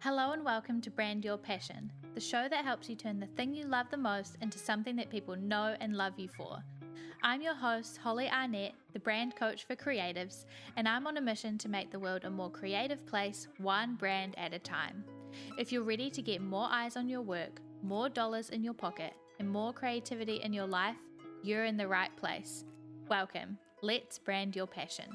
Hello and welcome to Brand Your Passion, the show that helps you turn the thing you love the most into something that people know and love you for. I'm your host, Holly Arnett, the brand coach for creatives, and I'm on a mission to make the world a more creative place, one brand at a time. If you're ready to get more eyes on your work, more dollars in your pocket, and more creativity in your life, you're in the right place. Welcome. Let's brand your passion.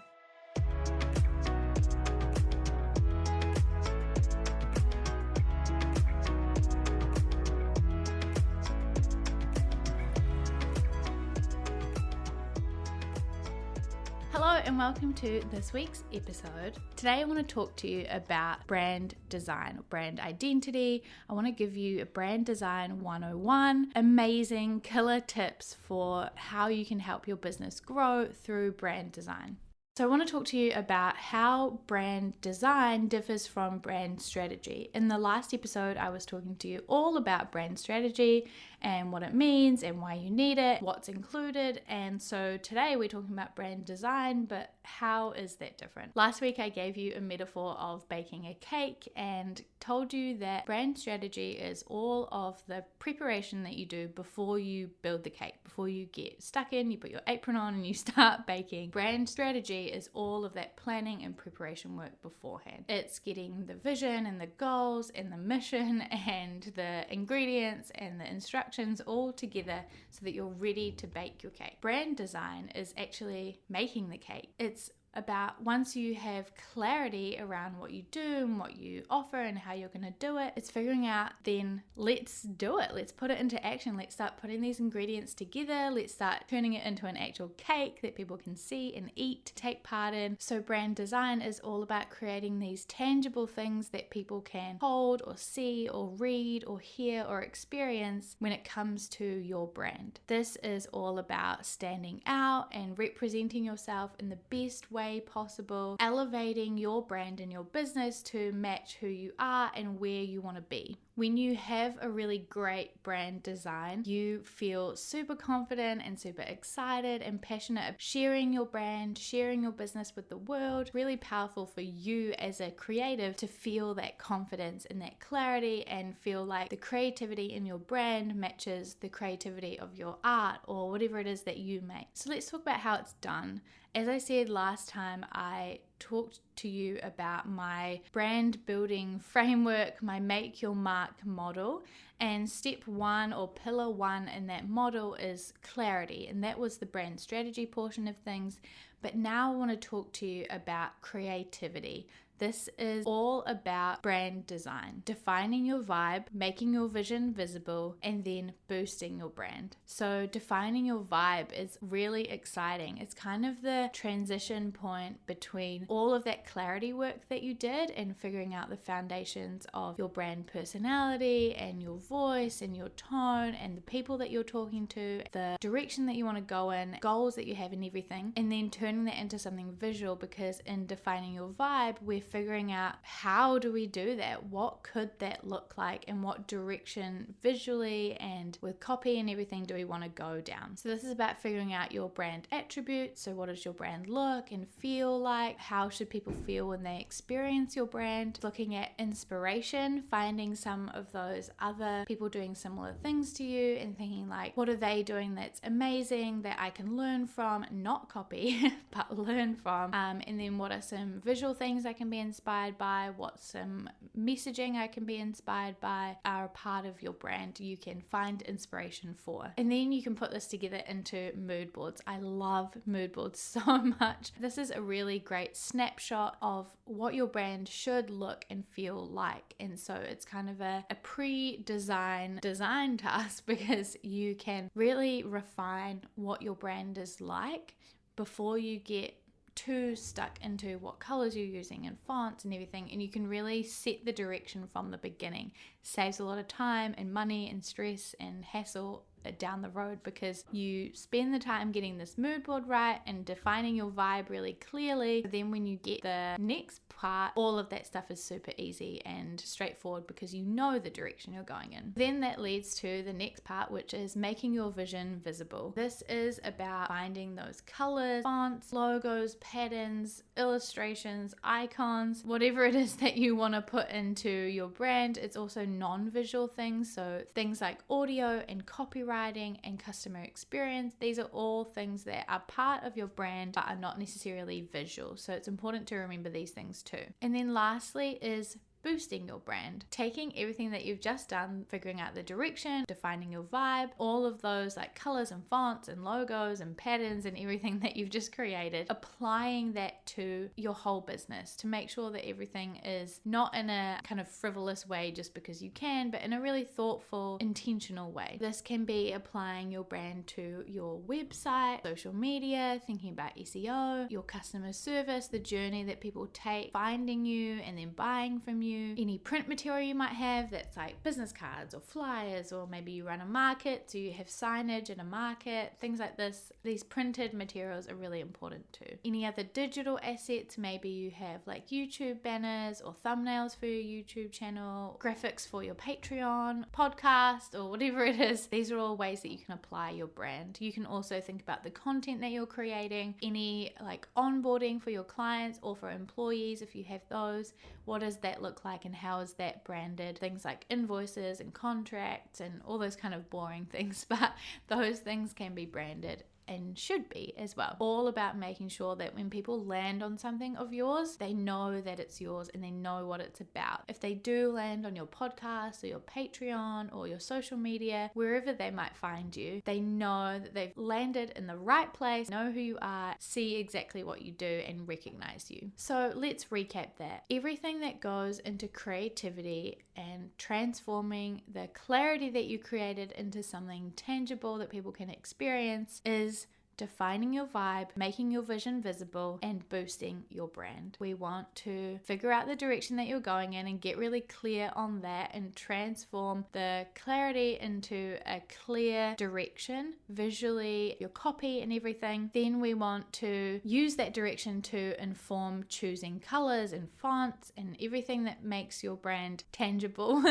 Hello and welcome to this week's episode. Today I want to talk to you about brand design, brand identity. I want to give you a brand design 101, amazing killer tips for how you can help your business grow through brand design. So I want to talk to you about how brand design differs from brand strategy. In the last episode, I was talking to you all about brand strategy and what it means and why you need it, what's included. And so today we're talking about brand design, but how is that different? Last week I gave you a metaphor of baking a cake and told you that brand strategy is all of the preparation that you do before you build the cake, before you get stuck in, you put your apron on and you start baking. Brand strategy is all of that planning and preparation work beforehand. It's getting the vision and the goals and the mission and the ingredients and the instructions all together so that you're ready to bake your cake. Brand design is actually making the cake. It's about once you have clarity around what you do and what you offer and how you're going to do it, it's figuring out then let's do it. Let's put it into action. Let's start putting these ingredients together. Let's start turning it into an actual cake that people can see and eat, take part in. So brand design is all about creating these tangible things that people can hold or see or read or hear or experience when it comes to your brand. This is all about standing out and representing yourself in the best way possible, elevating your brand and your business to match who you are and where you want to be. When you have a really great brand design, you feel super confident and super excited and passionate about sharing your brand, sharing your business with the world. Really powerful for you as a creative to feel that confidence and that clarity and feel like the creativity in your brand matches the creativity of your art or whatever it is that you make. So let's talk about how it's done. As I said last time, I talked to you about my brand building framework, my Make Your Mark model, and step one or pillar one in that model is clarity, and that was the brand strategy portion of things. But now I want to talk to you about creativity. This is all about brand design, defining your vibe, making your vision visible, and then boosting your brand. So defining your vibe is really exciting. It's kind of the transition point between all of that clarity work that you did and figuring out the foundations of your brand personality and your voice and your tone and the people that you're talking to, the direction that you want to go in, goals that you have and everything, and then turning that into something visual, because in defining your vibe, we're figuring out how do we do that? What could that look like? And what direction visually and with copy and everything do we want to go down? So this is about figuring out your brand attributes. So what does your brand look and feel like? How should people feel when they experience your brand? Looking at inspiration, finding some of those other people doing similar things to you and thinking like, what are they doing that's amazing that I can learn from, not copy, but learn from? And then what are some visual things I can be inspired by, what some messaging I can be inspired by are a part of your brand you can find inspiration for. And then you can put this together into mood boards. I love mood boards so much. This is a really great snapshot of what your brand should look and feel like. And so it's kind of a pre-design design task, because you can really refine what your brand is like before you get too stuck into what colors you're using and fonts and everything, and you can really set the direction from the beginning. Saves a lot of time and money and stress and hassle down the road, because you spend the time getting this mood board right and defining your vibe really clearly. Then when you get the next part, all of that stuff is super easy and straightforward because you know the direction you're going in. Then that leads to the next part, which is making your vision visible. This is about finding those colors, fonts, logos, patterns, illustrations, icons, whatever it is that you want to put into your brand. It's also non-visual things, so things like audio and copywriting and customer experience. These are all things that are part of your brand but are not necessarily visual, so it's important to remember these things too. And then lastly is boosting your brand, taking everything that you've just done, figuring out the direction, defining your vibe, all of those like colors and fonts and logos and patterns and everything that you've just created, applying that to your whole business to make sure that everything is not in a kind of frivolous way just because you can, but in a really thoughtful, intentional way. This can be applying your brand to your website, social media, thinking about SEO, your customer service, the journey that people take finding you and then buying from you, any print material you might have that's like business cards or flyers, or maybe you run a market, so you have signage in a market, things like this. These printed materials are really important too. Any other digital assets, maybe you have like YouTube banners or thumbnails for your YouTube channel, graphics for your Patreon, podcast, or whatever it is. These are all ways that you can apply your brand. You can also think about the content that you're creating, any like onboarding for your clients or for employees if you have those. What does that look like and how is that branded? Things like invoices and contracts and all those kind of boring things, but those things can be branded and should be as well. All about making sure that when people land on something of yours, they know that it's yours and they know what it's about. If they do land on your podcast or your Patreon or your social media, wherever they might find you, they know that they've landed in the right place, know who you are, see exactly what you do and recognize you. So let's recap that. Everything that goes into creativity and transforming the clarity that you created into something tangible that people can experience is defining your vibe, making your vision visible, and boosting your brand. We want to figure out the direction that you're going in and get really clear on that and transform the clarity into a clear direction, visually, your copy and everything. Then we want to use that direction to inform choosing colors and fonts and everything that makes your brand tangible,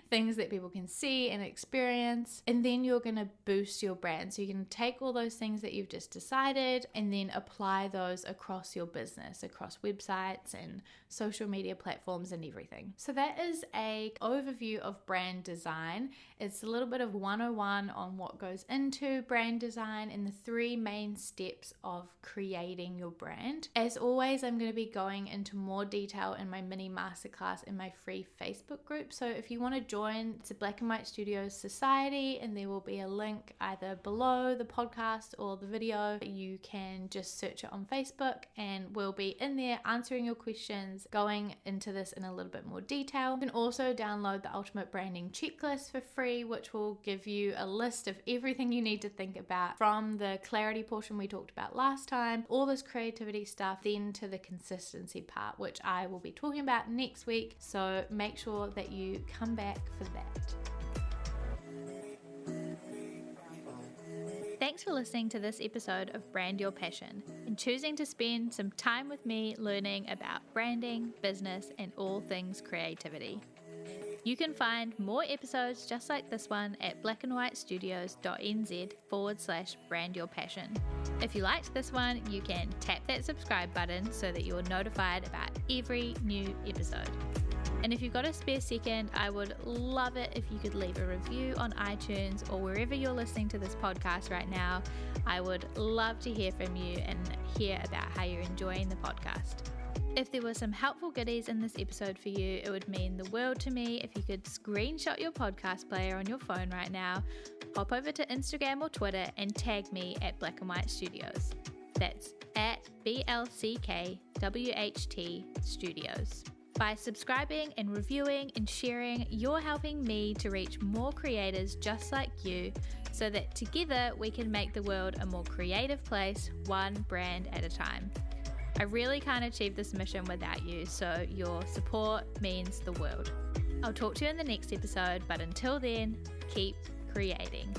things that people can see and experience. And then you're going to boost your brand. So you can take all those things that you've just decided and then apply those across your business, across websites and social media platforms and everything. So that is a overview of brand design. It's a little bit of 101 on what goes into brand design and the 3 main steps of creating your brand. As always, I'm going to be going into more detail in my mini masterclass in my free Facebook group. So if you want to join, it's a Black and White Studios Society, and there will be a link either below the podcast or the video. You can just search it on Facebook and we'll be in there answering your questions, going into this in a little bit more detail. You can also download the Ultimate Branding Checklist for free, which will give you a list of everything you need to think about, from the clarity portion we talked about last time, all this creativity stuff, then to the consistency part, which I will be talking about next week. So make sure that you come back for that. Thanks for listening to this episode of Brand Your Passion and choosing to spend some time with me learning about branding, business, and all things creativity. You can find more episodes just like this one at blackandwhitestudios.nz/brandyourpassion. If you liked this one, you can tap that subscribe button so that you're notified about every new episode. And if you've got a spare second, I would love it if you could leave a review on iTunes or wherever you're listening to this podcast right now. I would love to hear from you and hear about how you're enjoying the podcast. If there were some helpful goodies in this episode for you, it would mean the world to me if you could screenshot your podcast player on your phone right now, hop over to Instagram or Twitter and tag me at Black and White Studios. That's at BLCKWHT Studios. By subscribing and reviewing and sharing, you're helping me to reach more creators just like you, so that together we can make the world a more creative place, one brand at a time. I really can't achieve this mission without you, so your support means the world. I'll talk to you in the next episode, but until then, keep creating.